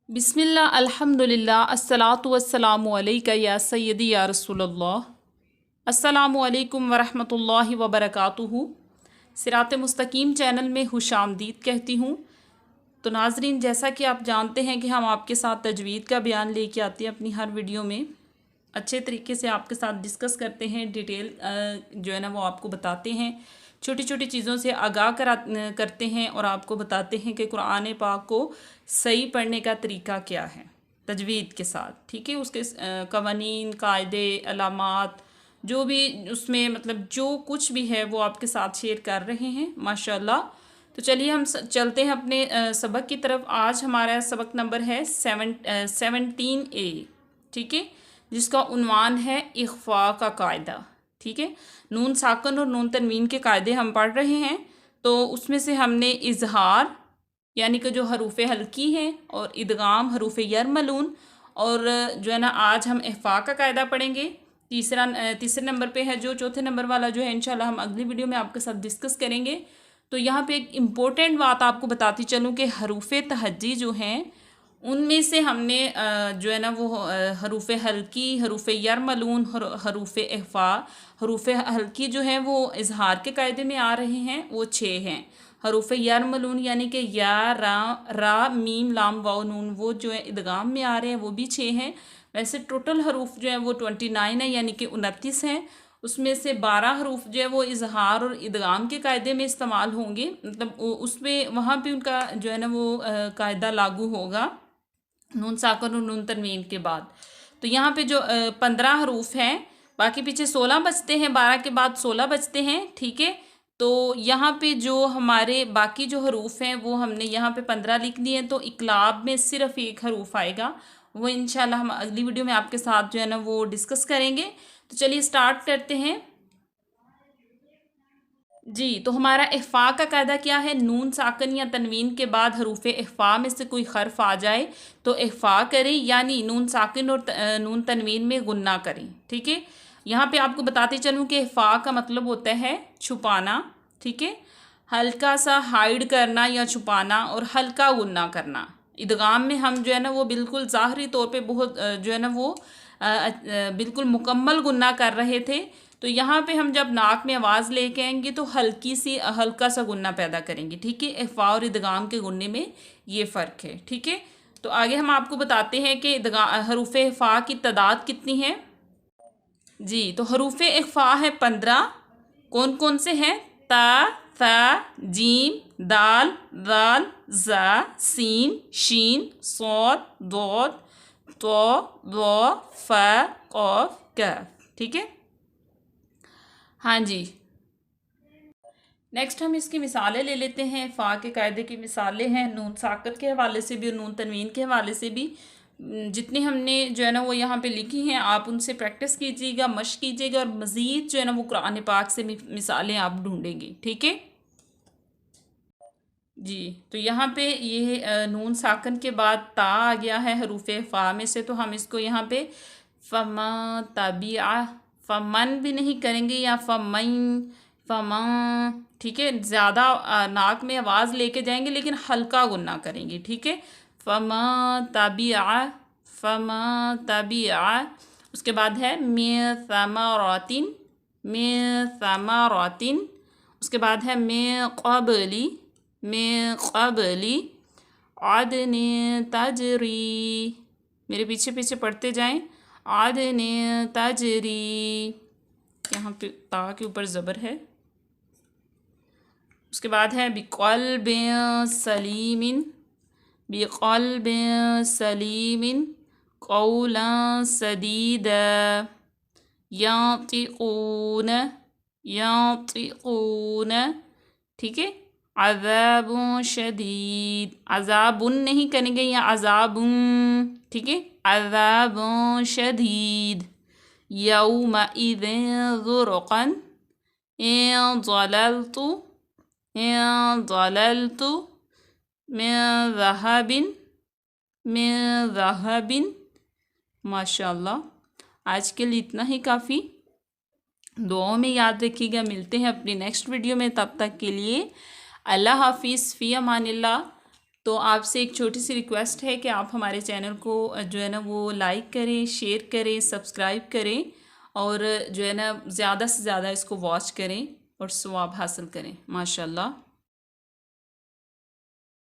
बिस्मिल्लाह अल्हम्दुलिल्लाह अस्सलातु वस्सलामु अलैका या सय्यदी या रसूलल्लाह। अस्सलामु अलैकुम वरहमतुल्लाहि वबरकातुहू। सिरात मुस्तकीम चैनल में खुशामदीद कहती हूँ। तो नाजरीन, जैसा कि आप जानते हैं कि हम आपके साथ तजवीद का बयान लेके आते हैं अपनी हर वीडियो में। अच्छे तरीके से आपके साथ डिस्कस करते हैं, डिटेल जो है ना वो आपको बताते हैं, छोटी छोटी चीज़ों से आगाह करते हैं और आपको बताते हैं कि कुरान पाक को सही पढ़ने का तरीका क्या है तजवीद के साथ। ठीक है, उसके कवानीन, कायदे, अलामात, जो भी उसमें मतलब जो कुछ भी है वो आपके साथ शेयर कर रहे हैं माशाल्लाह। तो चलिए हम चलते हैं अपने सबक की तरफ। आज हमारा सबक नंबर है 17A। ठीक है, जिसका उन्वान है इख्फा का कायदा। ठीक है, नून साकन और नून तनवीन के कायदे हम पढ़ रहे हैं। तो उसमें से हमने इजहार यानी कि जो हरूफ हल्की हैं और इदगाम हरूफ यरमलून, और जो है ना आज हम इख्फा का कायदा पढ़ेंगे। तीसरे नंबर पे है, जो चौथे नंबर वाला जो है इंशाल्लाह हम अगली वीडियो में आपके साथ डिस्कस करेंगे। तो यहाँ पे एक इम्पोर्टेंट बात आपको बताती चलूँ कि हरूफ तहज्जी जो हैं उनमें से हमने जो है ना वो हरूफ हल्की, हरूफ यरमलून, हरूफ इख्फा। हरूफ हल्की जो है वो इजहार के कायदे में आ रहे हैं, वो 6 हैं। हरूफ यरमलून यानी कि या, रा, मीम, लाम, वाव, नून, वो जो है इदगाम में आ रहे हैं, वो भी 6 हैं। वैसे टोटल हरूफ जो है वो 29 है, यानी कि 29 हैं। उसमें से 12 हरूफ जो है वो इजहार और इदगाम के कायदे में इस्तेमाल होंगे, मतलब उसमें वहाँ पे उनका जो है ना वो कायदा लागू होगा नून साकन और नून तनवीन के बाद। तो यहाँ पे जो 15 हरूफ हैं, बाकी पीछे 16 बचते हैं, 12 के बाद 16 बचते हैं। ठीक है, तो यहाँ पे जो हमारे बाकी जो हरूफ हैं वो हमने यहाँ पे 15 लिख दिए हैं। तो इकलाब में सिर्फ एक हरूफ आएगा, वो इंशाल्लाह हम अगली वीडियो में आपके साथ जो है ना वो डिस्कस करेंगे। तो चलिए स्टार्ट करते हैं जी। तो हमारा इख्फा का कायदा क्या है? नून साकन या तनवीन के बाद हरूफ इख्फा में से कोई हर्फ आ जाए तो इख्फा करें, यानी नून साकिन और नून तनवीन में गुन्ना करें। ठीक है, यहाँ पे आपको बताते चलूँ कि इख्फा का मतलब होता है छुपाना। ठीक है, हल्का सा हाइड करना या छुपाना और हल्का गुन्ना करना। इदगाम में हम जो है ना वो बिल्कुल ज़ाहरी तौर पे बहुत जो है ना वो बिल्कुल मुकम्मल गुन्ना कर रहे थे। तो यहाँ पे हम जब नाक में आवाज़ लेके आएंगे तो हल्का सा गुन्ना पैदा करेंगे। ठीक है, इख्फा और इदगाम के गुन्ने में ये फ़र्क है। ठीक है, तो आगे हम आपको बताते हैं कि हरूफ इख्फा की तादाद कितनी है। जी, तो हरूफ इख्फा है 15। कौन कौन से हैं? ता, था, जीम, दाल, दाल, जा, सीन, शीन, सौद, दौद, तो, दो, फ, कौफ, कफ। ठीक है, हाँ जी। नेक्स्ट हम इसकी मिसालें ले लेते हैं। फ़ा के कायदे की मिसालें हैं नून साकत के हवाले से भी और नून तनवीन के हवाले से भी। जितनी हमने जो है ना वो यहाँ पे लिखी हैं आप उनसे प्रैक्टिस कीजिएगा, मश्क कीजिएगा, और मज़ीद जो है ना वो कुरान पाक से मिसालें आप ढूंढेंगे। ठीक है जी। तो यहाँ पे ये नून साकन के बाद ता आ गया है हरूफ फ़ा में से, तो हम इसको यहाँ पे फ़मा तबिया, फ़मन भी नहीं करेंगे या फ़मन, फ़मा। ठीक है, ज़्यादा नाक में आवाज़ लेके जाएंगे लेकिन हल्का गुन्ना करेंगे। ठीक है, फ़मा तबिया, फ़मा तबिया। उसके बाद है मे समारातिन, मे समारातिन। उसके बाद है मे क़बली, में क़बली आदने तजरी। मेरे पीछे पीछे पढ़ते जाएं। आदने तजरी, यहाँ पे ता के ऊपर ज़बर है। उसके बाद है बिक़ल्ब सलीमिन, बिक़ल्ब सलीमिन क़ौला सदीदा, यांतिक़ून, यांतिक़ून। ठीक है, अज़ाबुन शदीद, अज़ाबुन नहीं करेंगे या अज़ाबुन। ठीक है, अज़ाबुन शदीद, यौमइज़िन ज़ुरक़न, इन ज़ललतु, इन ज़ललतु मिन ज़हबिन, मिन ज़हबिन। माशाअल्लाह, आज के लिए इतना ही काफ़ी। दुआओं में याद रखिएगा। मिलते हैं अपनी नेक्स्ट वीडियो में, तब तक के लिए अल्लाह हाफिज़, फ़ी अमानिल्लाह। तो आपसे एक छोटी सी रिक्वेस्ट है कि आप हमारे चैनल को जो है ना वो लाइक करें, शेयर करें, सब्सक्राइब करें और जो है ना ज़्यादा से ज़्यादा इसको वॉच करें और सवाब हासिल करें। माशाल्लाह।